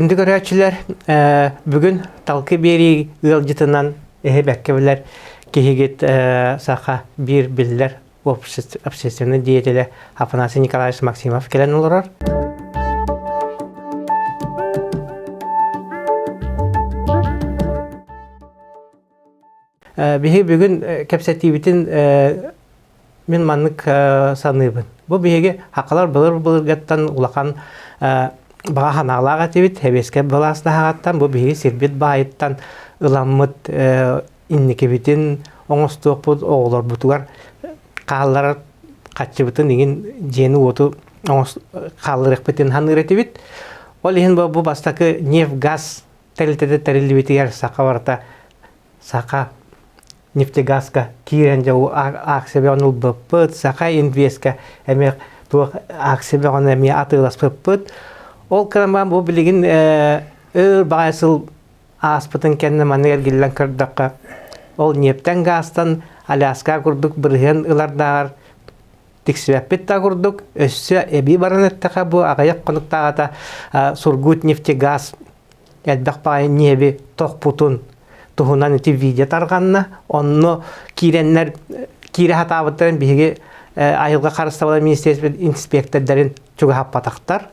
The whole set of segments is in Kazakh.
Күндү көрәчүләр бүгүн талкы бери ылжытынан бәккәбеләр кихигет саха бир билләр общественный деятеле Афанасий Николаевич Максимов келен олорар. Биһи бүгүн кепсетибитин мен маннык саныбын. Бу биһиге хакалар былыр-былыргаттан улахан бага ханалага тибит, хебеске баласына хагаттан, бу биһиге сирбит байыттан ыламмыт инникебитин оңостуоппут оголор бутугар кааллар качыбытын деген жени оту каалырыкпытын ханырытыбит. Ол ehen бу бастакы нефть газ телтеде терилибитигер сака барта сака нефтегазка кирен жау аксебе онул быппыт, сака инвестка эме бу аксебе он эме атылас быппыт. Ол краман бу билигин байсыл аспытын кенне манер гиллен кырдакка. Ол нефтен газдан Аляска курдук бирген ылардар тиксвеппет та курдук. Өссө эби баранеттака бу агаяк конуктагата Сургут нефтегаз элбек бай неби токпутун тухунан ити видео тарганна, онно киреннер кире хатабыттарын биһиге айылга карыстабалар министерство инспектордарын чуга хаппатактар.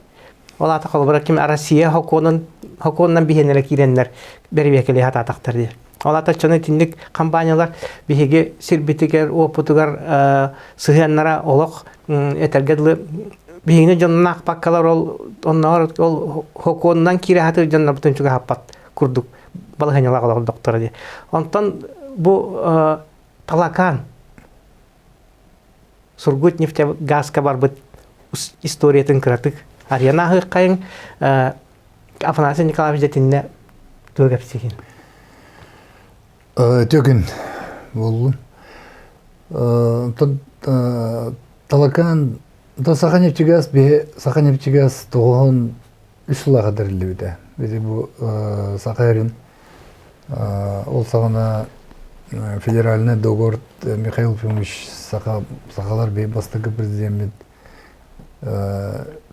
Олата колбара ким Россия хоконнан биһенелер киреннер бербекеле хататактар ди. Олата чоны тиндик компаниялар биһиге сирбитигер опутугар сыһаннара олок этергедле биһине жоннак паккалар ол хоконнан кире хатыр жоннар бутун чуга хаппат курдук. Балганялар доктора ди. Онтон бу талакан Сургут нефтегазка барбыт историятын кыратык. Арьяна хыккайын Афанасий Николаевич детинне төгөпсигин. Төгін болу. Талакан Саха нефтегаз Саха нефтегаз тоғын үсілаға дәрілі беді. Бұл Сахарин ол сағына федеральный договор Михаил Фимович Сахалар бей бастығы президент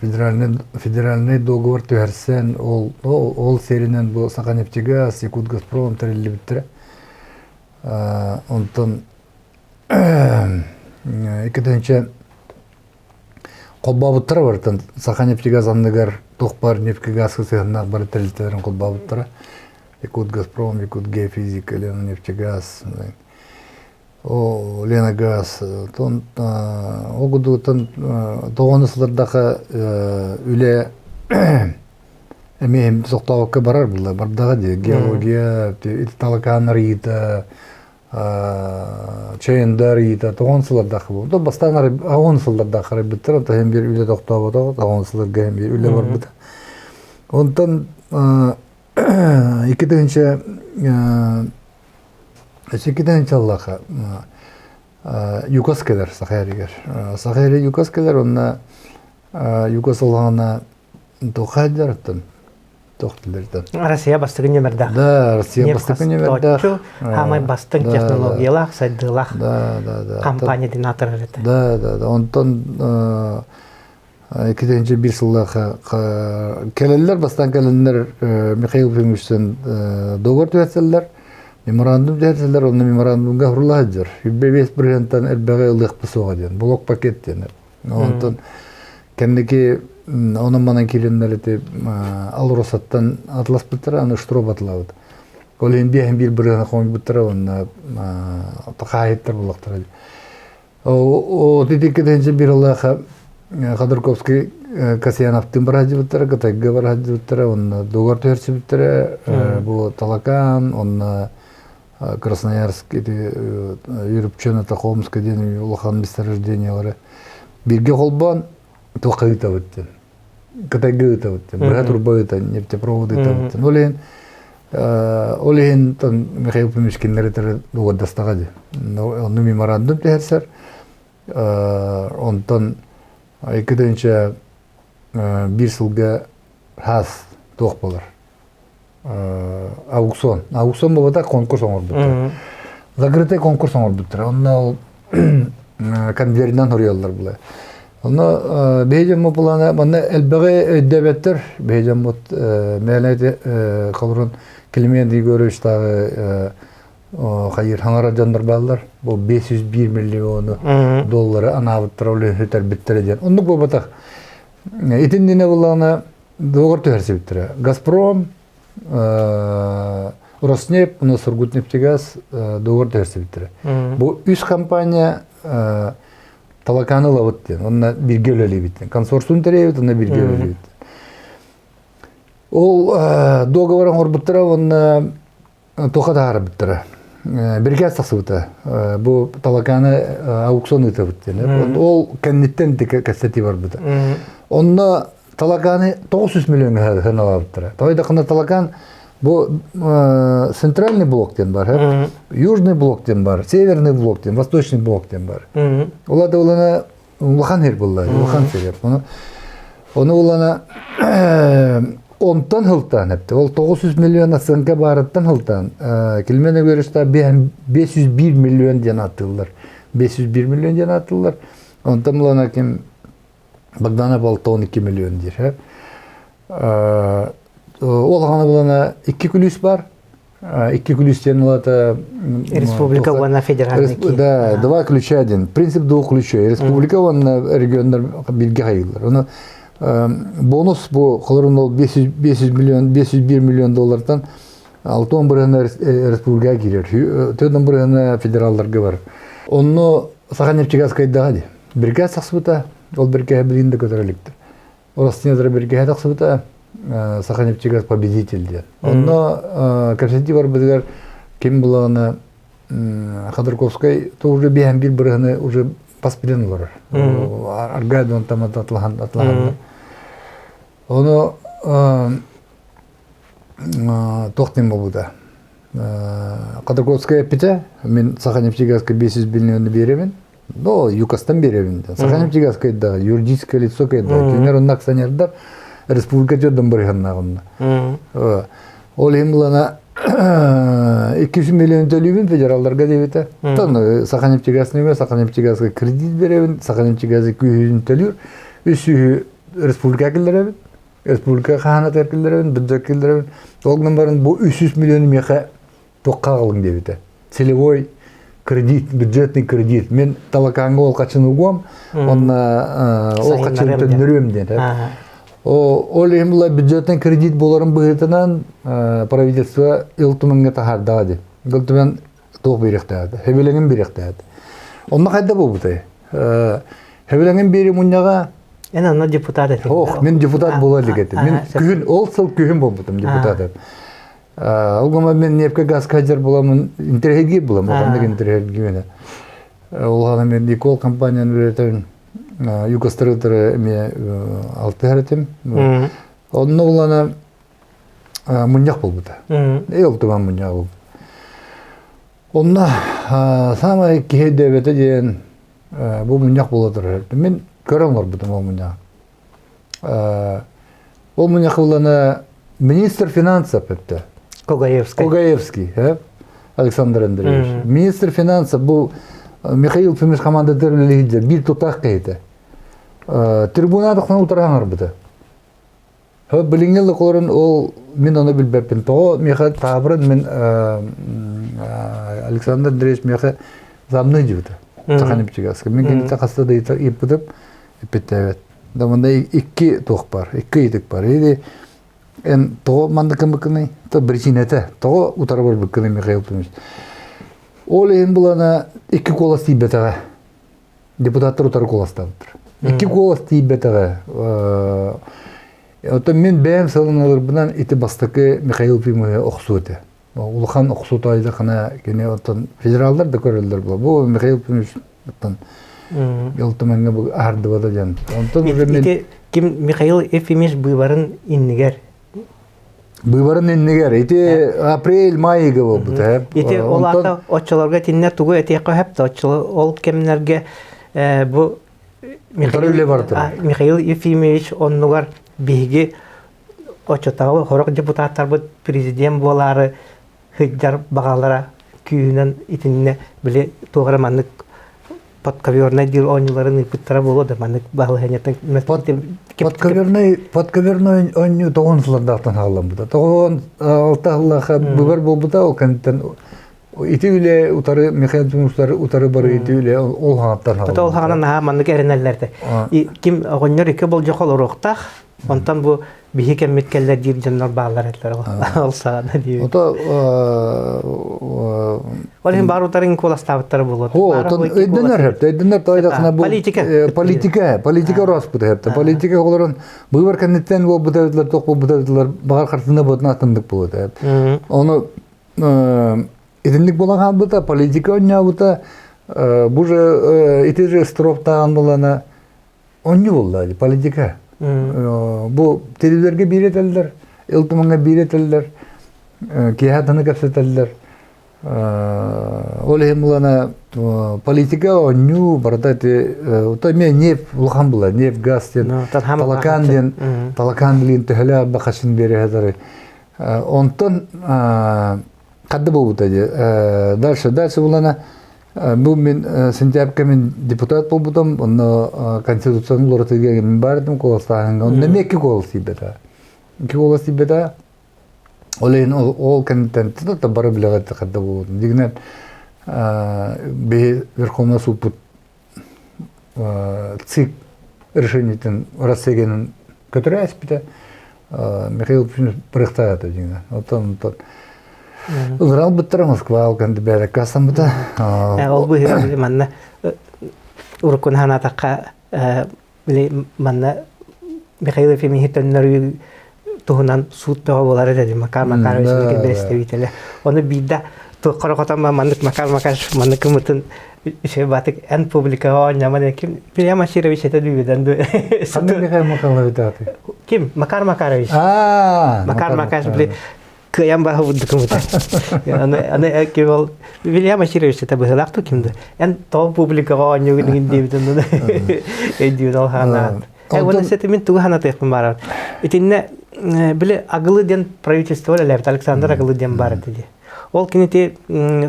федеральный договор түйәрсен ол серинен бұл Саха нефтегаз Якут Газпром тәрілі біттірі. Онтон екіденче қолбабыттары бар. Саха нефтегаз андығар тоқпар нефтегаз қысығынақ бар тәрілтелерін қолбабыттары. Якут Газпром, Якут Геофизика, Лена нефтегаз, Лена газ. Ол күді тоғаны сылардағы үле әмейім соқтауыққа барар бұлда. Бардағы де геология, талаканар ейді, чайындар ейді, тоғаны сылардағы бұл. Бастан ағын сылардағы қарай біттір, әм бір үле тоқтау бұдағы, ағын сыларға әм бір үле бар бұда. Онтан екідігінші Аллаха юкос келер Сахаригер. Сахари юкос келер, онна юкос олғана тоқайдар тоқтылерден. Россия бастығын емердақ. Да, Россия бастығын емердақ. Хамай бастың технологиялақ, сайдылақ компания динатор әреді. Да. Онтан екідігінші бір сыллаға келелер, бастан келелер Михаил Фимовичтен доғыр түйәтселер. Меморандум дәрселер, оны меморандумға құрылады жүр. Үббе-бес біргентен әлбәғі ұлық бұсуға ден, блок пакет ден. Онтан кәндеке оның манан келенлер еті алыросаттан атлас бұттыра, аны штроп атылауыды. Ол ең бір біргені қоң бұттыра, оны қайыттар бұлақтыра. О тетекеденше бір ұлаға Ходорковский Касьяновтың бар хаджи бұттыра, Катайға бар хаджи бұттыра, оны доғар түйерші бұттыра, бұл Талакан, оны Красноярск, Юрупчена, Тахомска дені, улахан месторождениялары. Бірге қолбан, тоқы ұта бұттын, Катайға ұта бұттын, бірға турба ұта, нефтепроводы ұта бұттын. Ол ең Михаил Пумишкинлер етері доғар дастағады. Оны меморандум тәйірсер, онтан екіденші бір сылға хас тоқ болар. Аукцион. Аукцион болада конкурс оңыр бұттыр. Закрытый конкурс оңыр бұттыр. Онна ол конверден ұриялар бұлай. Onu beyjem bulana bana elbege ödebettir. Beyjem bot melede kalırın kelimeyi görüş dağı hayır hangara janдар ballar. Bu 501 milyonu doları anavıttırılı hüter bittireceğin. Onu bu batak. İtin dine bulana doğru tühersi bittire. Gazprom, Rosneft, bunu Surgutneftegaz doğru tühersi bittire. Bu üst kampanya Talakanı lavut diyen, onunla bir göleli bitti. Konsorsiyum tereyevit, onunla bir göleli bitti. O doğavaran horbuttura, onunla toka dağarı bittire. Bir kez taksı bitti. Bu talakanı auksiyonu ite bitti. O kenditten kaseti var bitti. Onunla talakanı 900 milyon hırnava bittire. Tabi da talakan bu центральный блок ден бар, южный блок ден бар, северный блок ден, восточный блок ден бар. Ола да улана улахан хер булла, улахан себеп. Оны улана онтан хылтан хепти. Ол 900 миллион асынка барыттан хылтан. Келмене görüşte 501 milyon ден атылар. 501 milyon ден атылар. Онтан улана кем Богдана балта 12 milyon дир. Ол ғана бұлана 2 күліс бар. 2 күлістен олата... Республика вона федеральный. Да, 2 ключа один. Принцип 2 ключа. Республика вона региондар билге қайылар. Оны бонус бұл қалырын ол 501 миллион доллардан 6-10 бірғана республика керер. 4-10 бірғана федералдарға бар. Оны Сахан Нефтегаз қайдағы де. Бірге сақсыбыта, ол бірге білгенді көтереліктір. Ороснедра бірге тақсыбыта. Саханнефтегаз победитель ден. Онно көрсетті бар бізгер кем бұлағына Ходорковской то уже бейін бір бірғаны уже паспиден олар. Аргайды он там атлаған. Оны тоқтен болуда. Ходорковская пете, мен Саханнефтегазға 500 миллионы беремін. Но ЮКОСтан беремін. Саханнефтегазға да юридическое лицо кайда. Келмер онна акционердар Республика жоддан барыганнагында. Ол емлана 200 миллион төлөбүн федералдарга дебите. Тон Саханнефтегазга Саханнефтегазга кредит беребин, Саханнефтегазга күйүн төлөр. Үсү республика келдеребин. Республика ханат эркелдеребин, бюджет келдеребин. Олган барын бу 300 миллион меха токкалгын дебите. Целевой кредит, бюджетный кредит. Мен талаканга ол качын угом, онна ол качын төндөрөм дейт. Ол емла бюджеттен кредит боларын бұғытынан правительство илтуманға тахардады. Илтуман тоқ беректәді, хебеленген беректәді. Онна қайда бұл бұтай? Хебеленген бері мұнyaға... Ән ана депутат әтеді. Оқ, мен депутат болады кетті. Мен күйін, ол сыл күйін бол бұтым депутат әт. Олғама мен нефке газ қайдар боламын, интерхерге болам, оғандық интерхерге мені. Олғана мен Никол компанияны беретен ЮКОСтырытыры ме алты әретім. Онны олана мұняқ бол бұта. Ел тұман мұняқ бол. Онна самай кейді бәті дейін бұл мұняқ боладыр әретім. Мен көрім бар бұтым ол мұняқ. Ол мұняқ олана министр финансов әпті. Когаевский. Александр Андреевич. Министр финансов бұл Михаил Фимиш команда терлелейді, бір тұтақ қайды. Трибунада құна ұтырған арбыды. Біліңелі қолырын ол, мен оны білбәппін. Тоғы меха табырын мен Александр Андреевич меха замны жібіді. Саханнефтегазға. Мен кенетті қастады епідіп, епетті әвет. Дамында 2 тоқ бар, 2 етік бар. Еді, тоғы манды кім бүкіні? Бірчинеті. Тоғы ұтары бар бүкіні Михаил Фимиш. Ол ең бұлана 2 колас тейбетіға. Депутаттар ұтары коластабыдыр. 2 колас тейбетіға. Мен бәйім салын алыр бұнан еті бастықы Михаил Фимиші оқсу өте. Улахан оқсу тайды қана федералдар да көрелдер бұла. Бұл Михаил Фимиш елтімәнге бұл арды бада жан. Кім Михаил Фимиш бұйбарын иннігер? Бұйбарын еннегер, еті апрель, майыға бол бұты. Еті ол ата отчыларға тіннер тұғы еті қойапты. Ол кемінерге бұл Михаил Ефимович оннығар бейге отчытағы қорық депутаттар бұл президент болары хыджар бағалара күйінен итініне біле тоғыра маннық подковерный дил онюларын ыпыттара болоду. Маны багылганятын Подковерной оню тоғын сыландақтан халам бұда. Тоғын алтағылаға бұбар бол бұда, ол кәнттен ити үле утары, Михаил Тумустары утары бары ити үле ол ханаттан халам. Ол ханан аға маннык әрінәлләрді. Ким оғыннар екі бол жоқол ұрықтақ, онтан бұ бихи кәмметкәлләр дейіп жаннар бағалар әтлер ол сағана дейіп. Ол хем бар утарын коластабыттары болады. Өйдінер тайдақына бұл политика рас бұда әпті. Политика оларын бұйбар кәнеттен ол бұдавыдылар, тоқ бұл бұдавыдылар бағар қартында бұдын атындық болады. Оны едінлік болаған бұда, политика өне бұда, бұл же етежі строптаған болана өне болды, политика. Бұл телевизорге бейретелдер, елтіманға бейретелдер, кейхатыны көпсетелдер. Ол хем болана политика өне барда мен неф ұлған бұла, неф газ ден, талакан ден түхілі бақашын бері әдері. Онтан қадды бұл бұтады. Дальше болана бұл мен сентябрька мен депутат бол бұдым, оны конституцияның лораты деген мен бардым қоластағанға. Оны мекке қолас дейбеді. Ке қолас дейбеді. Ол кәнеттен тұтатта бары білеғатты қадды бұл бұдым. Дегінен Верховный суд бұд ЦИК решениетін рассегенін көтірі әспеді. Михаил Пырықтағады дегінен. Отан Улрал бұттыра Москва алғанды бәрі қасан бұта. Ол бұйыр манна ұрықын ханатаққа манна Михаил Ефимихи төннөрі тұғынан суыттығы болары деді. Макар өсілігі бәстевителі. Оны бейді тұққыры қотан маннық Макар маннық үмітін батық ән публикаға ойнаман кім? Пилия Маширович әті дүйбеден ді. Қандай Михаил Макарович аты? Ким? Макар Макарович. Макар Макарович Кыям бағы бұдды күміті. Аны әке ол Вильям Аширович әті бұғылақты кімді. Ән тоғы публикаға ойнауының дейбітін әйдеуін ол ханат. Оны сәті мен тұғы ханат еқпін барар. Етінне білі ағылы ден правительство оләләбді, Александр ағылы ден бар деді. Ол кенете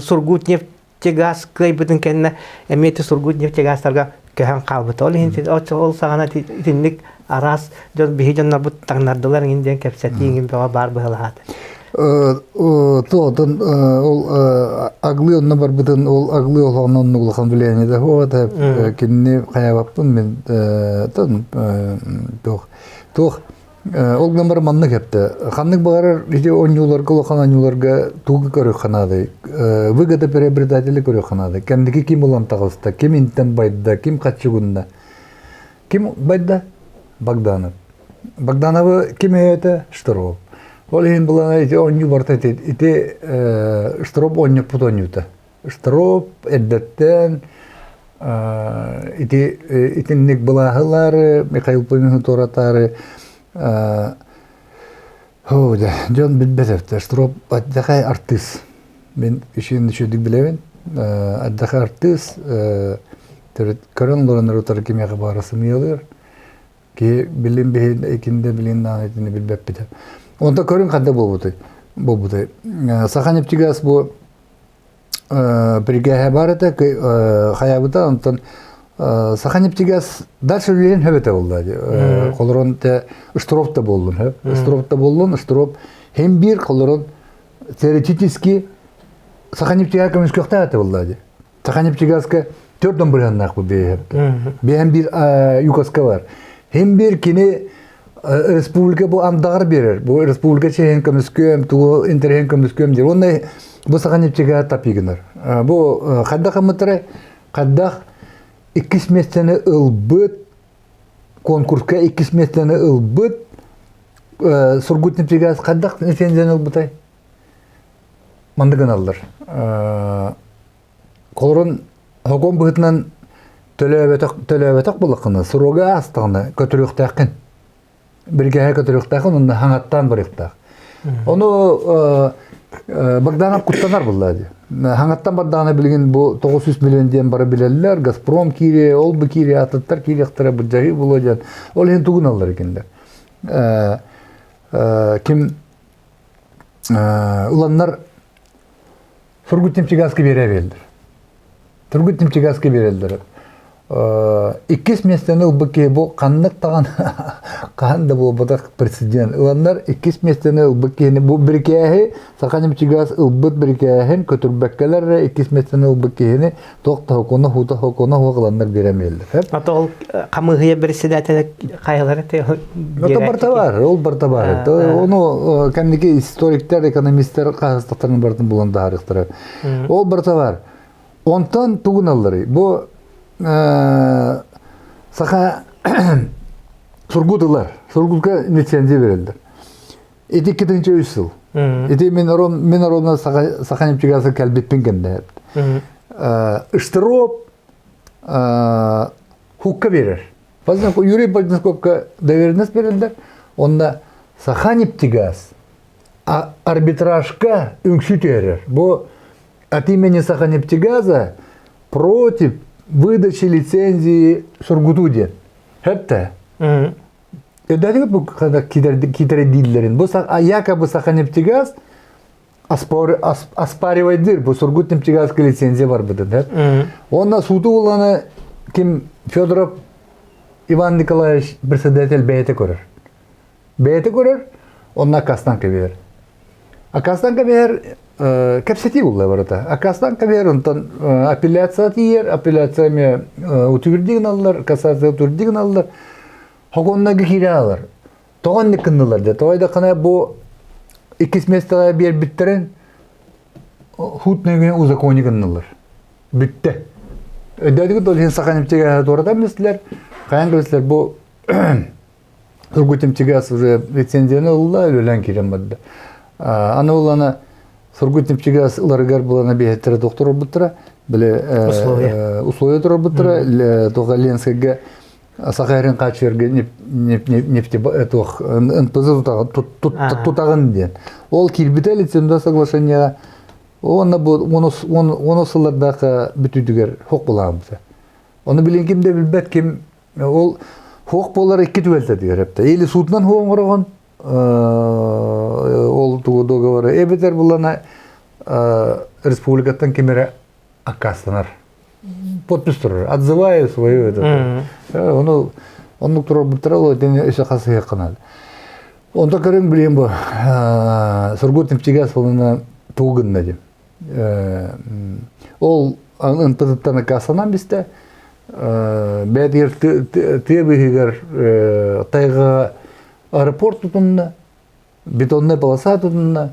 Сургут нефтегаз көйбітін кәніне әметі Сургут нефтегазтарға көйхан қалбыты. Ол сағана етінлік арас бігі жандар бұд таңнардылар еңден кәпсәті еңген бәға бар бұғылағады. Тоғын ол ағылы онына бар бұтын, ол ағылы олғаны онына ұлған біләне де оғады, кеніне қаябаппын мен тоқ. Олғын бар манны кәпті. Қанның бағарар, онюларға, олған онюларға туғы көрі қанады, выгода приобретателі көрі қанады. Кәндікі кем олан тағылысты, кем интен байды, кем қатшығында. Кем байды? Богданов. Богдановы кем өйті? Штыров. Ол ең бұлана оню барта етеді. Ите штыров оню пұт онюты. Штыров әддеттен итіннік бұлағылары, Михаил Поймихын торатары. Жон бітбетевті. Штыров әддақай артыс. Мен үшін үшедік білевен. Әддақай артыс. Көрін лорыныр отары кемеға барасы миялыр. Ки білін бейін, екінде білін нағайтыны білбәп бітіп. Онда көрін қанда бол бұдай. Саханептигаз бұл бірге бар еді, қаябыда, онтан Саханептигаз дальше үлейін хөбеті болды. Қолырын ұштыропта болдың. Ұштыропта болдың, ұштыроп. Хем бір қолырын теоретически Саханептигаз көміз көқті әті болды. Саханептигазға төрден бірғаннақ бұл бейхепті. Бейхен бір юкаска бар. Хем бір кені республика бұл андағыр берер. Бұл республика чейін көміскөм, туғы интерхен көміскөм дер. Ондай бұл Саханептигазға тапигінер. Бұл қаддақ амытырай, қаддақ 2 местені ылбыт, конкурска 2 местені ылбыт, Сургутнептигаз қаддақ нефензен ылбытай? Мандығын алдар. Қолырын хокон бұғытынан төлөбетақ бұлыққыны, сұрога астығыны көтіріқтақын. Біргеге көтіріқтақын, оны хаңаттан біріқтақ. Оны Богданов құттанар бұллады. Хаңаттан бардағына білген бұл 900 миллион ден бары білелілер, Газпром кире, олбы кире, атыттар кире қытыра бұл жағы бұл өден. Ол ең тұғын алдар екендер. Кім ұланлар Сургутнептигазға бере белдір. Сургутнептигазға берелдір. иккис местен ылбыки бу каннык таган канда бу батак президент. Уланнар иккис местен ылбыки бу биркеһи саканым чигас ылбыт биркеһин көтүрбәккәләр иккис местен ылбыкины токта хокуна хута хокуна хогланнар беремелдер. Ата ол камыгыя председатель кайылары те. Это бартабар, ол бартабар. Оны кәндики историктер, экономисттер кагыстыктарын бартын булган тарихтары. Ол бартабар. Онтан тугуналлары. Бу саха сургутылар. Сургутка лицензия берилди. Эти 2-нче үсүл. Эти мен оромна саха немчигасы калбетпен кенде. Ыштыроп хукка берер. Базан Юрий Подносковка доверенность берилди. Онда саха немчигас арбитражка үңсү терер. Бу от имени Саханефтегаза против выдачи лицензии Сургутуде. Это. Это bu kadar kidere dillerin. Bu якобы Саханефтегаз оспаривает bu Сургутнефтегазка лицензия var bu da. Ondan sudu olanı kim Федоров Иван Николаевич председатель бейте көрөр. Бейте көрөр, ondan Kastanka verir. А Kastanka verir кепсети булла барата. А Kastanka verir ondan апелляция тиер, апелляциями утвердиген алалар, кассация утвердиген алалар. Хогоннага киралар. Тоғанны кыннылар да. Тойда кана бу икис местага бер биттерен хутнеген узакони кыннылар. Битте. Ödediği dolun Саханефтегаза doğrudan mesela kayanglıslar bu Сургутнефтегаз уже лицензияны алла ölen kiremadda. Ana olana Сургутнефтегаз ыларгар булана бехеттер доктор бултыра, биле условия тура бултыра, тога Ленскага Сахарин качерге нефти тох НПЗ тутаган ден. Ол кирбите лицензия соглашения Оны сылардағы бүтүдігер хоқ боламыз. Оны білен кімде білбәт кім, ол хоқ болар екі түвелді дегер әпті. Елі судынан хоғын құраған, ол договор әбетер болана республикаттан кемері аққастанар. Подпис тұрыр, отзываю свою. Оны тұрар бұттыра, ол әдені өсі қасы еқінады. Онда көрін білен бұл, Сургутнефтегаз болана туғынна дем. Ол ынпызыттаны касанан бісті бәдер тебігігер тайға аэропорт тұтынна, бетонны полоса тұтынна.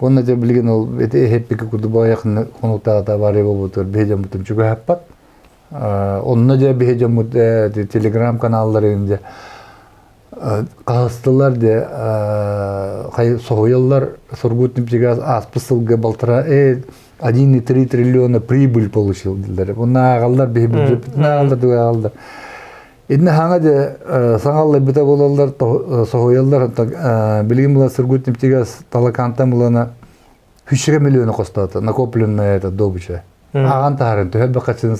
Оны да білген ол әппекі күді баяқын қонуқтағыда бары болбытыр, бейден бұтым жүгі әппат. Онына да бейден бұты телеграм каналларында қағыстылар де соғыялар Сургутнефтегаз аспысылға балтыра 1,3 триллиона прибыль получил. Бұна ағалдар, бүйбіджепітін ағалдар, дуға ағалдар. Едіне хаңа де саңалла біта болалар, соғыялар, білген бұла Сургутнефтегаз талакантан бұлана 3 миллиона қостаты, накопленная добыча. Аған тағарын, төхәбі қачының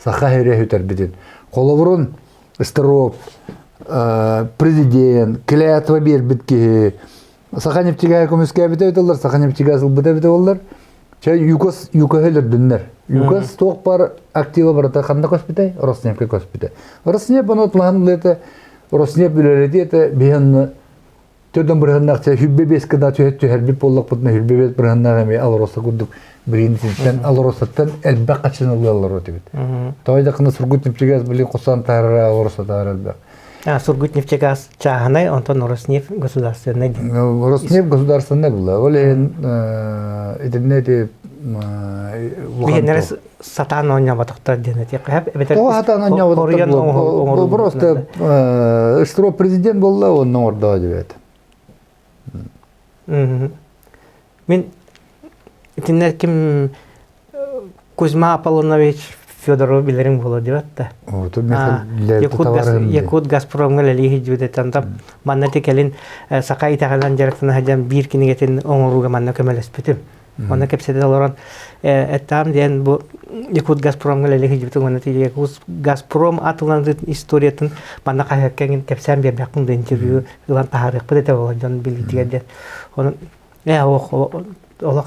сақайре хүтер біден. Қолавырын, Истаров, президент, клятва бер битки. Саханефтегаз көмөскә бите битәләр, Саханефтегаз бите бите буллар. ЮКОС ЮКОһләр диннәр. ЮКОС тоқ бар актива бар та кандай госпиталь, Роснефть госпиталь. Роснефть баны планлады, Роснефть биләләде это беянны төдән бирәннәр чә хүббе бескәдә төһәт хәрби поллык бутны хүббе бет бирәннәр ме алроса гудук биринчедән алросаттан әлбә качын алалар дигән. Тойда кына Сургутнефтегаз биле кусан тара алроса тара. Сургутнефтегаз чаханай, Антон Роснефть государственный. Роснефть государственный была. Оле иденнети Бигенерес сатан оня батактар денети. О сатан оня батактар. Просто что президент был, он орда дивет. Мен итиннер ким Кузьма Аполлонович Федоров билерин боло дебатта. Якут Газпромга лелиги жудетанда манна текелин сакай таган жарактана хаҗам бир кинегетин оңоруга манна көмөлөспүтүм. Манна кепседе олорон эттам ден бу Якут Газпромга лелиги жудетин манна Якут Газпром атылган историятын манна кайыккен кепсем бербекин интервью илан тарих бете болгон билдигеде. Оны олак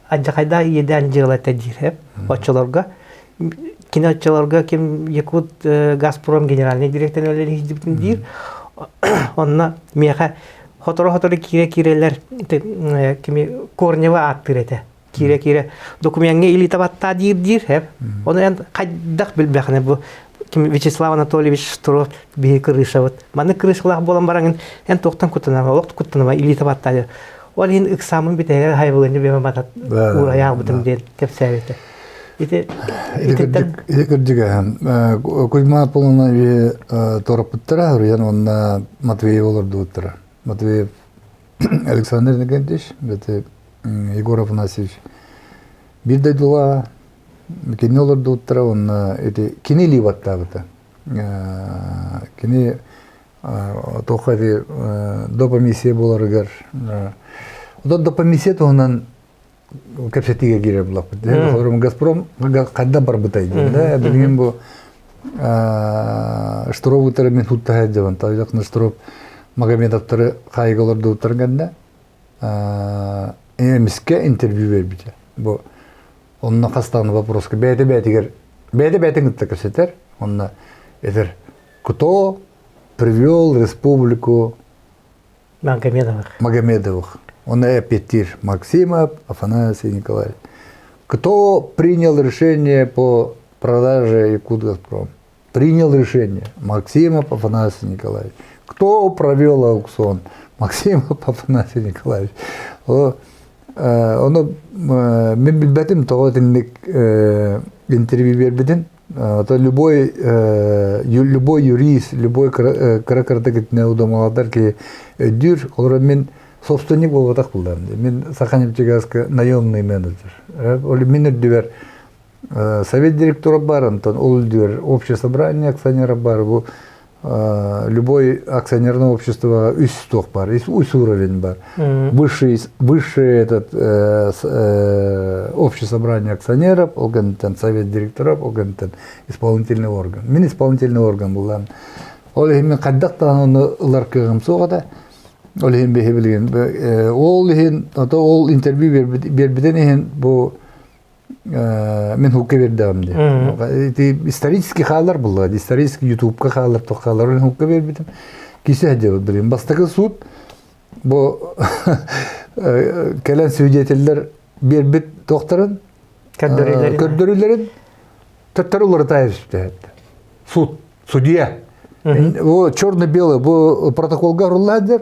ажакайда 7 жылга тажиреп очолорга кинотчыларга ким Якут Газпром генеральный директор өлелер хиздибитин дир. Онна меха хоторо кире-кирелер кими Корнева аттырете. Кире документге или табатта дир хеп. Оны кайдак билбехне бу Вячеслав Анатольевич Штуров бии крышавыт. Маны крышалах болан бараңын эн тоқтан кутанама, оқ кутанама или табатта. Ол ен ыксамын битегер хайбылыны бема матат ураяг бутым ден кепсәвете. Ите кырдыга Кузьма Полунович торопыттыра, ян онна Матвеев олар дуыттыра. Матвеев Александр Никитич, бете Егор Афанасьевич. Бирдай дула кини олар дуыттыра, онна кини ливатта бата. Кини тоқады допамисия боларыгар. Допамисия тоғынан кәпсетиге кире булак бит. Газпром кайда бар бутайды. Да, билген бу Штуров утары мен хуттахай деван. Тажакны Штуров Магомедовтары кайгылар дуутарганда эмиске интервью бербите. Бу онна кастаны вопроска бәйте гытта кәпсетер. Онна этер кто привел республику Магомедовых. Он Петир Максимов, Афанасий Николаевич. Кто принял решение по продаже Якутгазпром? Принял решение Максимов, Афанасий Николаевич. Кто провел аукцион? Максимов, Афанасий Николаевич. Он мен билбетим тоғытынлық интервью бербеден. Любой юрист, любой каракартык неудомаладар ки дүр, олар мен собственник болғатақ бұлдан. Мен Саханевчегазка наемный менеджер. Мен үрдівер совет директора бар, ол үрдівер общее собрание акционеров бар. Любой акционерное общество үс тоқ бар, үс уровень бар. Высший этот общее собрание акционеров, олгантен совет директоров, олгантен исполнительный орган. Мен исполнительный орган бұлдан. Ол мен қаддақтан оны ұлар кығым соғада. Ол бехе билген. Ол интервью бербеден ехен бұл мен хукка бердім де. Исторический халар бұл, исторический ютубка халар, тоқ халар, ол хукка бербедім. Кесі әдебі білген. Бастығы суд, бұл кәлен свидетелер бербет тоқтарын, көрдөрілерін, төттер олары тайыршыпты. Суд, судья. Ол черно-белый, бұл протоколға ұрылладыр.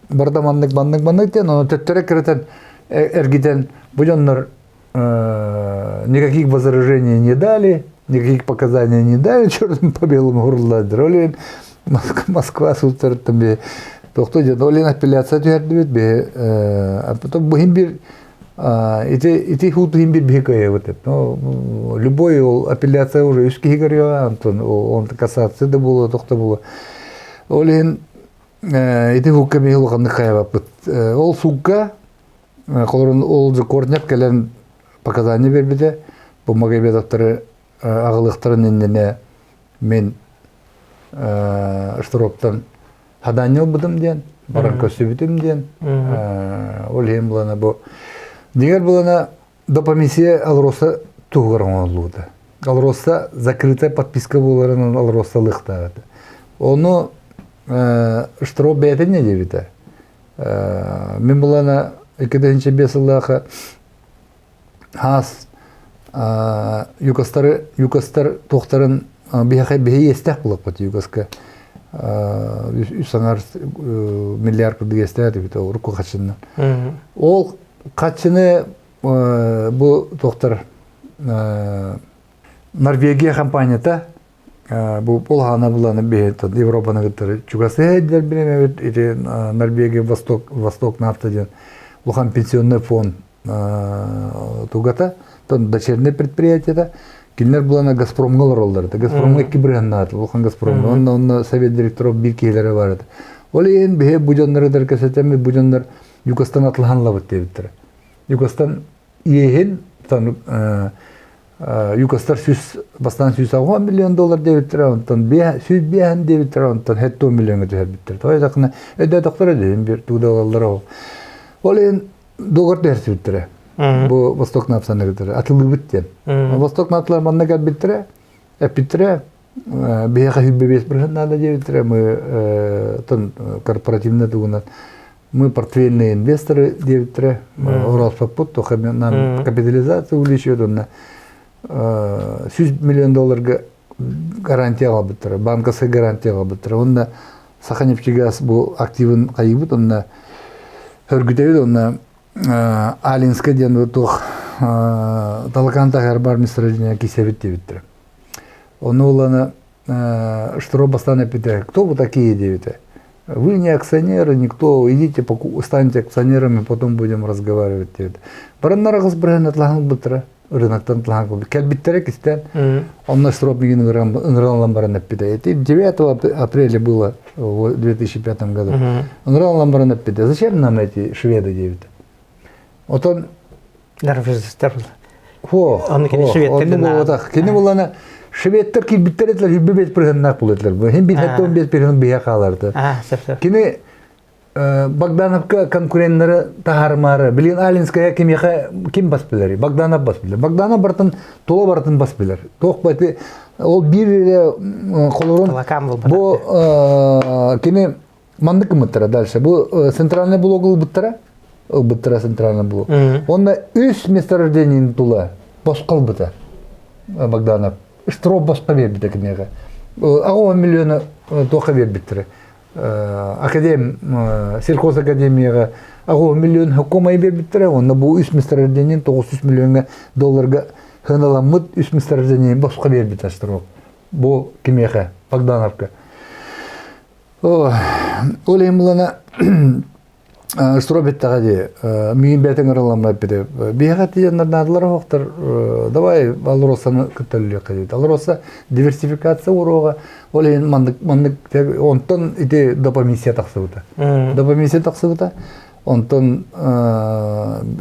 Барда маннык ден, оны төттері кіретін әргіден бұжанлар никаких возражений не дали, никаких показаний не дали, черным по белому ұрылладыр. Олен Москва судтары també тоқты ден, олен апелляция түйерді бет, а потом бұхим бір, ити хуты хим бір бігекая өтіп. Любой апелляция уже үскі хигария, он кассация да было, тоқты было. Олен ити хукка бейхил қанды қайабапыт. Ол суққа, қолырын ол корнеп кәлен показания бербеде. Бұл Магомедовтары ағылықтарын еннене мен Штуроптан хаданел бұдым ден, баран көсі бітім ден. Ол ем бұлана бұл. Дегер бұлана допамисия Алроса туғырын олуды. Алроса закрытая подписка боларын Алроса лықтағады. Оны Штуров бәйтін не дебіті. Мен бұлана 2005 жылдағы хас юкастар тоқтарын бейі естәк бұлақ бәті юкаска. Үсаңар миллиард күрді естәк дебіті, ұрыққы қатшынынан. Ол қатшыны бұл тоқтар Норвегия компанията бұл олғаны бұланы бейті Европаны ғыттары чугасы әділер білемет, Норвегия Восток нафта ден олған пенсионный фонд тугата, дочерное предприятие, килнер бұлана Газпромғалар оларды. Газпромға екі бірғаннады, олған Газпромға. Онна совет директоров бір кейлері барды. Ол ең бейе бұжанлары дәркәсетемі, бұжанлар Юкостан атылғанла бұт дебіттірі. Юкостан ейін, Юкостар бастан $100 миллион дебіттірі, онтан $100 дебіттірі, онтан $10 миллионға түхер біттірі. Той жақына өйді тоқтар өдейін бір туғда олалар ол. Ол ең доғыр дәрсі біттірі. Бұл Восток нафтаны біттірі, атылы біттен. Восток нафталар манна кәд біттірі, эпитре бияка хүббебес бирген надо дебитре мы тон корпоративный дугунат мы портфельные инвесторы дебитре Уралспапут тоха нам капитализация увеличивает он на $100 миллион гарантия албыттыр банкасы гарантия албыттыр онда Саханнефтегаз бу активын кайыбыт онда өргүтөбүт онда Алинска ден тох талканта гарбар месторождения кисебит дебиттир. Оны улана что бастан эпите. Кто вы такие дебиты? Вы не акционеры, никто. Идите, станьте акционерами, потом будем разговаривать. Бараннарагыз брен атлахын бытра. Рыноктан атлахын бытра. Кәлбиттере кистен. Он штроп мигин ыңралан баран эпите. 9 апреля было в 2005 году. Ыңралан баран эпите. Зачем нам эти шведы дебиты? Вот он... Оны кені шведтерден ағын. Кені болана шведтер килбиттер етлер, хүббебет біргеннақ бұл етлер. Хем бит хәтті 15 бірген бия қаларды. Кені Богдановка конкуренттері тағармары, білген Алинская кем бас білер? Богданов бас білер. Богданов бартын, тола бартын бас білер. Тоқ бәті, ол бір қолырын, бұл кені мандық мұттыра дальше. Бұл центральный блок ұлбыттыра? Быттыра центральный блок. Онда үс месторождениен тула босқал быта Богданов. Штроп босқа бербіті кінеға. Ағуа миллионы тоқа бербіттірі. Сельхоз академияға ағуа миллион хакомай бербіттірі. Онда бұл үс месторождениен $900 миллионға хыналамыд үс месторождениен босқа бербіті штроп. Бұл кімеға Богдановка. Олайым бұлана Штробеттаға де, мүйін бәтің ұрыламын әппеді. Бейға тиянлар надылары оқтар, давай Алросаны күттілі қадейді. Алроса диверсификация ұруға, ол ең мандық, онтын ете допомисия тақсы бұта. Допомисия тақсы бұта, онтын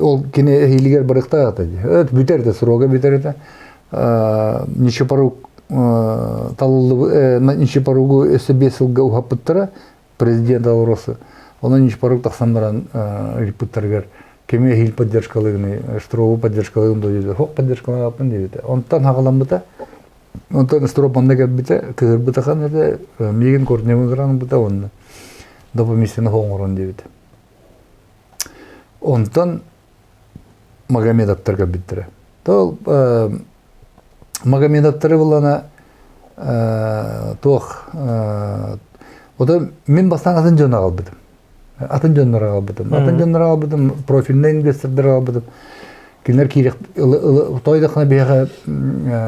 ол кене хейлігер барықтаға тәді. Бүтерді, сұруға бүтерді. Нишепарук Нишепаругу өсі 5 жылға ұхапыттыра президент Алросы. Оны ниш парук тақсамдаран репуттаргар кеме хил поддержкалыгыны, штрову поддержкалыгын дойды. Хоқ поддержкалыгын апын дейді. Онтан хағалан бұта, онтан штроп анда кәп біта, кығыр бұта қан еді, меген көрнемін қыран бұта, онды допомисияны хоң ұрын дейді. Онтан Магомедовтар кәп біттірі. Тол Магомедовтары бұлана тоқ, ода мен бастан атын жона қалбыдым. Атын жонлар албыдым. Атын жонлар албыдым, профильный инвестордар албыдым. Кинер кирек тойдақна бияға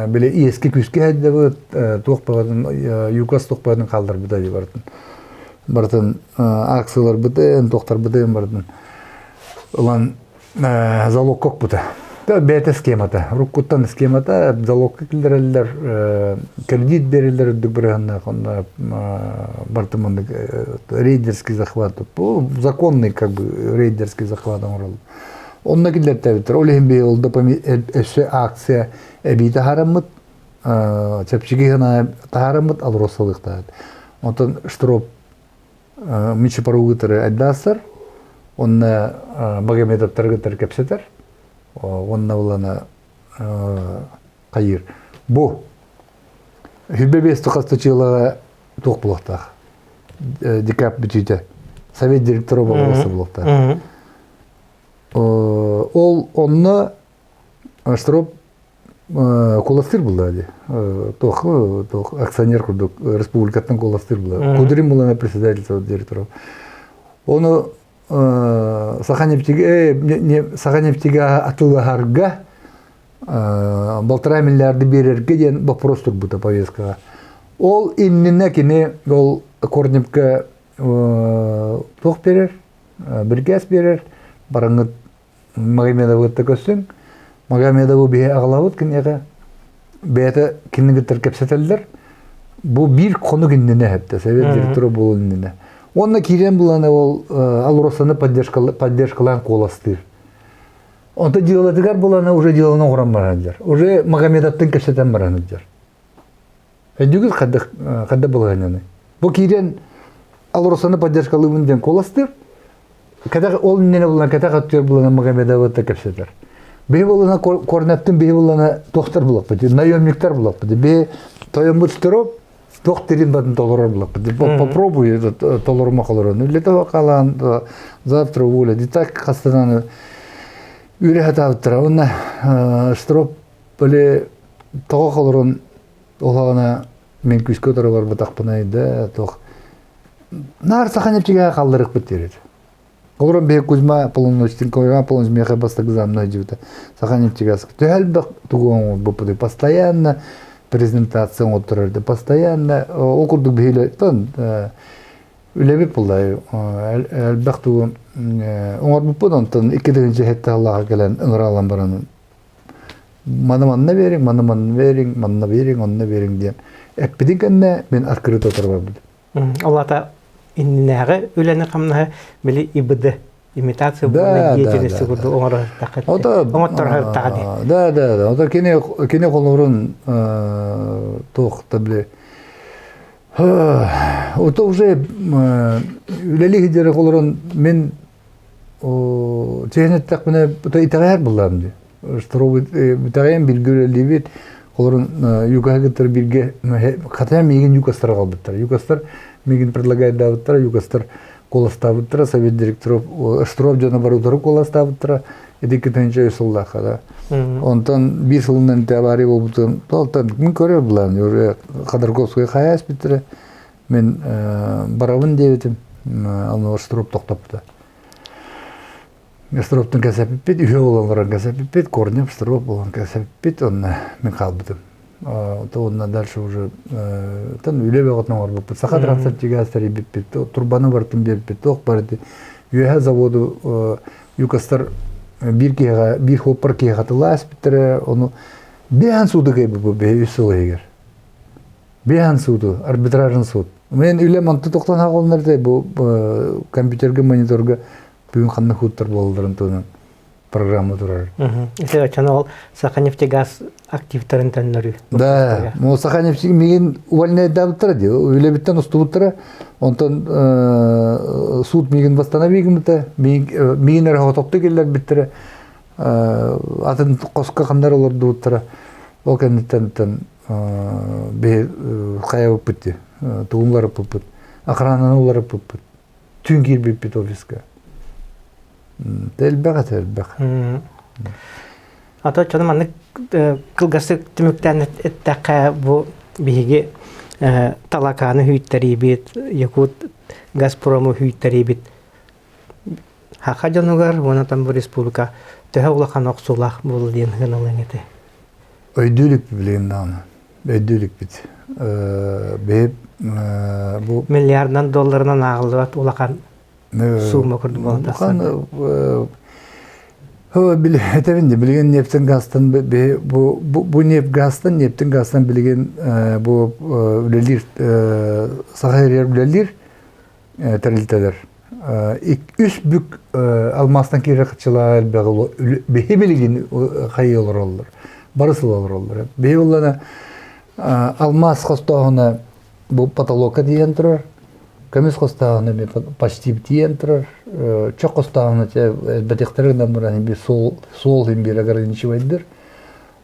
біле ескі күске әдді бұд, тоқпағадың, юкас тоқпағадың қалдар бұда де бардын. Бардын акциялар бұдын, тоқтар бұдын бардын. Олан залог көк бұда. Бәйті схемата, руккуттан схемата, залог кекілдерелер, кредит берелер үдік бірғанна, бартыманды рейдерский захват. Законный рейдерский захват. Онна килдер тәбіттір. Олеген бей олды өсі акция әбей тахарамыд, чәпчіге ғана тахарамыд, алросылық тағады. Онтан штроп мүші паруғытыры әддасыр, онна Магомедовтарға кәпсетер. Онна олана қайыр. Бұ, хүлбебес тұқастычылыға тоқ бұлықтақ. Декап бүтейді. Совет директоры болғасы бұлықтақ. Ол онна штроп коластыр бұлды. Тоқ акционер күрдік, республикаттың коластыр бұлды. Кудырым бұлана председательство директоры. Оны Саханнефтеге атылғарға 1,5 миллиарды берерге ден вопрос тұр бұта повесткаға. Ол инніне кені ол Корневка тоқ берер, біргәс берер, бараңыт Магомедовы көсің. Магомедовы бейе ағылауыт кенеға бәйті кеніңгі тіркепсетелдер. Бұл бір қоны кеніне әпті, совет директоры бұл инніне. Онна кирен буланы ол Алросаны поддержкалан коластыр. Онта делатыгар буланы уже деланы оран барандар. Уже Магомедовтың кәсетен барандар. Әдүгіз қадда булғананы. Бұл кирен Алросаны поддержкалыбын коластыр. Ол нені буланы кәтақ өттер буланы Магомедовты кәсетер. Бейболана корнеттин бейболана доктор булак бит. Наемниктер булак бит. Бе тоембустроп докторин батын толорор булак бит. Попробуй этот толорма колорон. Лето калан завтра уволят. И так хастадан үрәһәтәвтер. Онна строп беле тоо колорон олана мен күскө торолор бутакпына иде. Тох нар саханептиге калдырып бит. Колорон бе Кузьма полночтин койга полночь меха бастагзамна жута. Саханептигас. Тәлбәк тугон бу постоянно презентация отырды. Постоянно окурдук бейле тон үлебеп булай. Әлбәк тугон оңор бу понтон 2-нче хәтта Аллаһка келен ыңралан бараны. Манна бериң, манна бериң дип. Эпидигенне мен открыт отырбам. Аллата иннәгә үләне камна били ибде имитация булган диетенесе гүрдү оңор такат. Оңоттор тагы. Да. Ота кине колорун тохта биле. Ото уже үлели гидере колорун мен технеттак мене бута итагар булам ди. Штробы битаген билгелели бит колорун югагытыр бирге ката меген юкастар калбыттыр. Юкастар меген предлагает давыттыр, юкастар коластавыттыр, совет директоров штроп жана барутары коластавыттыр. Эдикетенче усулдаха да. Онтан 5 жылдан табари болбутун. Толтан мен көрө булам. Уже Кадырковский хаяс битире. Мен барабын дебитим. Аны штроп токтопту. Строптың кәсәппет, үйе болан баран кәсәппет, корнеп строп болан кәсәппет, онна мен қалбыдым. Онна дальше уже тан үйле беғатна бар бөппет. Сақа трансат жегастар ебеппет, турбаны бартын беппет, тоқ барды. Үйе заводу юкастар bir хоппар кейғатыла әспеттірі, оны бейан суды кейбі бұл бей үсіл егер. Бейан суды, арбитражын суд. Мен үйле манты тоқтан хақылынарды бұл компьютерге, мониторға бүгін қанны хуттар болдырын туынан программа тұрар. Есе өтчаны ол Саханефтегаз активтарын тәнлері. Да, Саханефтеге меген увольняет дабыттыра де, үйле біттен ұсты бұттыра, онтан суд меген бастана беген бұта, меген әрі тоқты келдер біттіра, атын қосқа қандар оларды бұттыра, ол кәндеттен қая бұп бітті, туғынлары бұп бұт, ақырананы олары бұп бұт, түн кел бұп бұт офисқа. Тәлбәқ. Ата чаны манны кылгасы түмүктән эттәкә бу биге талаканы хүйттәри бит, Якут Газпрому хүйттәри бит. Хака жанугар вонатан бу республика төһә улахан оксулах булды дигән гыналың ите. Өйдүлүк билген даны. Өйдүлүк бит. Бу миллиарддан долларынан агылып улахан сумма күрдү болду. Билген нефтен газдан бу нефтен газдан билген бу үлелер сахарер үлелер тәрилтелер. Үс бүк алмастан кире кычылар бехе билген хайылар олар. Барысылар олар. Бе улана алмаз хостогына бу потолока диен турар. Камис хостагына почти диен турар. Чок хостагына те бетехтерден баран би сол им бир ограничивайдыр.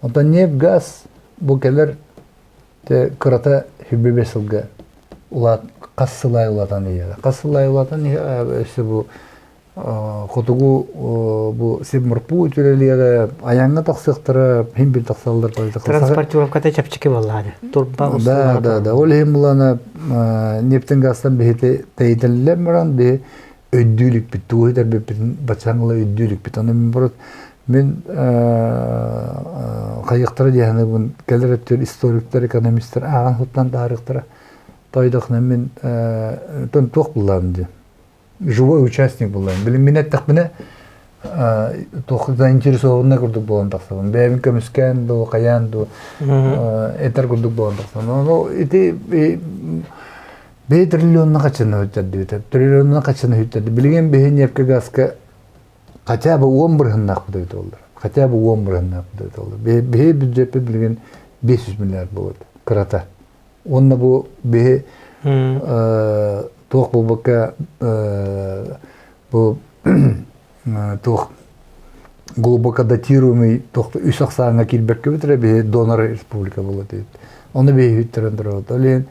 Онтан нефть, газ бу келер те кырата хүббесилге улат кассылай улатан ия. Кассылай улатан эсе бу хотугу бу сибмурпу түрелеге аянга таксыктырып, хим бир таксалдар койдuk. Транспортировкада чапчыки боллады. Турба усулар. Да. Ол хим булана нефтен газдан бехете тейделлер баран бе өйдүлүк бит, туйдар бе бачаңла өйдүлүк бит. Аны мен кайыктар дияны бун келереттер историктер, экономисттер аган хуттан тарыхтара тойдукна мен тон ток булам ди. Живой участник булам. Билим минет такмына ток заинтересованный курдук болон таксабын. Бәймин көмүскән ду, каян ду, этер курдук болон таксабын. Но ити бе триллионна качаны өттәди. Триллионна качаны өттәди. Билген бе нефть газга хотя бы 11 гыннак буде доллар. Хотя бы 11 гыннак буде доллар. Бе бюджеты билген 500 миллиард болот. Кырата. Онна бу бе тох булбака бу тох глубоко датируемый тохта үсаксаңа килбекке битре бе донор республика болот дейт. Оны бе үттерен дөрөт. Олен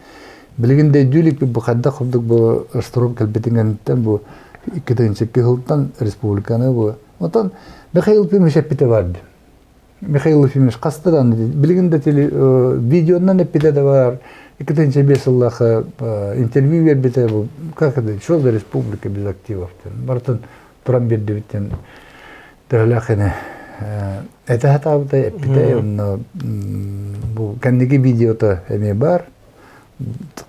билгендей дүлик бу хадда кылдык бу стром келбетингенден бу 2002 жылдан республиканы бу. Отан Михаил Пимиш эпите барды. Михаил Пимиш кастадан билгенде видеонан эпите да бар. 2005 жылдагы интервью бербете бу. Как это? Что за республика без активов? Бартын туран берди биттен. Тәрәләхене. Это хатабыта эпите бу кандиги видеота эме бар.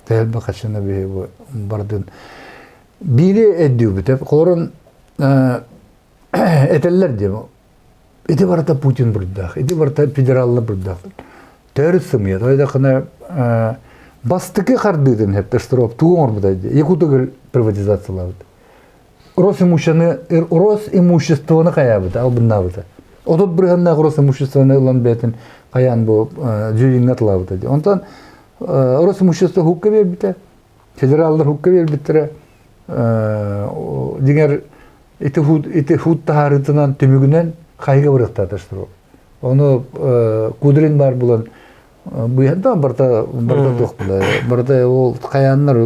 Тәл бакашына бе бу бардын. Бири эддү битеп, корун этеллер дем. Эти барта Путин бурдах, эти барта федераллы бурдах. Терсим я, тойда кына бастыки кардыдын хеп тестроп тугор бутайды. Якутыгы приватизациялабыт. Рос имуществоны каябыт, албыннабыт. Отот бирганна рос имуществоны улан бетин каян бу жүзүн атлабыт. Онтан рос имущество хукка бербите, федераллар хукка бербиттере. Дигер ити худ тахарытынан түмүгүнөн кайга бырыктатыштыр. Оны кудрин бар булан буянда барта ток була. Барта ол каяннар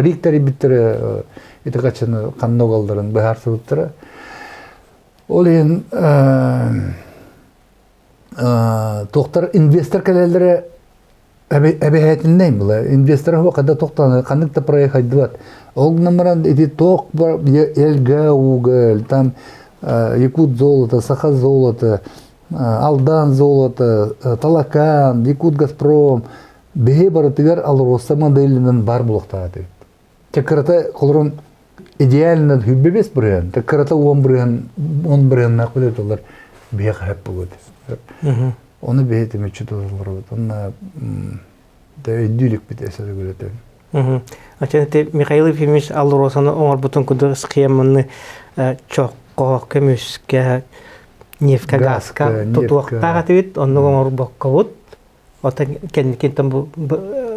риктери биттере ити качаны канногалдарын бахар сууттара. Ол ен токтар инвестор келелдери әбәһәтіннәйм була. Инвестор вакытта токтаны кандыкта проект хайдыбат. Ол намаран эти ток бар элга угол, там якут золото, саха золото, алдан золото, талакан, якут Газпром, бе баратыгар алроса моделинен бар булактады. Текрата колорун идеально хүббес бүрен, текрата 10 бүрен накылдылар бе хап булды. Оны бейтем чутулар. Онна да идилик битесе görөтөм. Ачанте Михаил Ефимович алросаны оңор бутун куды схеманы чокко көмүскө нефтка газка тутуактага тибит онны оңор боккобут. Ота кенкентен бу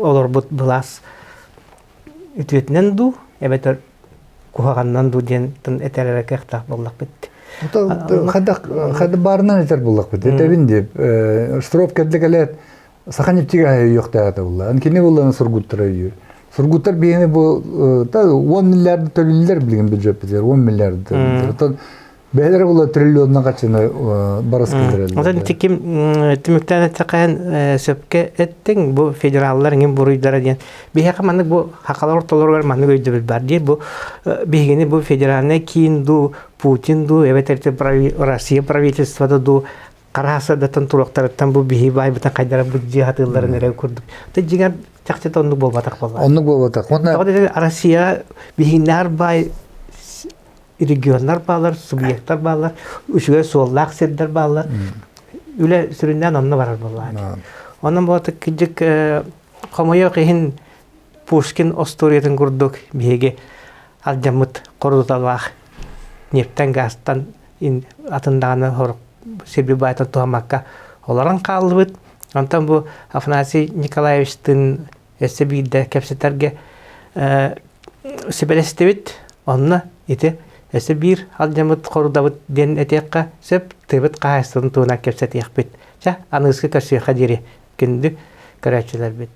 олор бут булас үтүтнен ду эбетер куаганнан ду дентен этеререк эхтак боллак бит. Хада барынан этер буллак бит. Этебинде строп кедлегелет саханептиге юктагы булла. Анкине булланы сургуттара үйүр. Сургуттар бейне бу 10 миллиард төлүлөр билген бюджет битер, 10 миллиард. Тон бәлер була триллионна качына барас килдерелер. Одан тиким түмүктән такан сөпкә эттең бу федераллар ген буруйдара дигән. Бия каманы бу хакалар орталарга маны гөйдө бар ди бу бигене бу федеральный кинду Путин ду эветерте Россия правительство ду караса да тантурактардан бу бии бай бутан кайдара бу жихатыларын эре көрдүк. Тегер чакчата онду болбатак болду. Онду болбатак. Россия бигинер бай регионнар балар, субъекттар балар, үшүгө соллак седдер балар. Үле сүрүндөн онну барар болду. Онун болот кижик комойо кыйын Пушкин историятын көрдүк биге алжамыт кордуталак нефттен газдан атындаганы хорок Сербий байтан туамакка оларан калыбыт. Антан бу Афанасий Николаевичтин эсебиде кепсетерге себелестебит. Онна ите эсе бир алжамыт кордабыт ден этекка сеп тебит кайсын туна кепсет якбит. Ча аныскы кашыга дири күндү көрөчүлөр бит.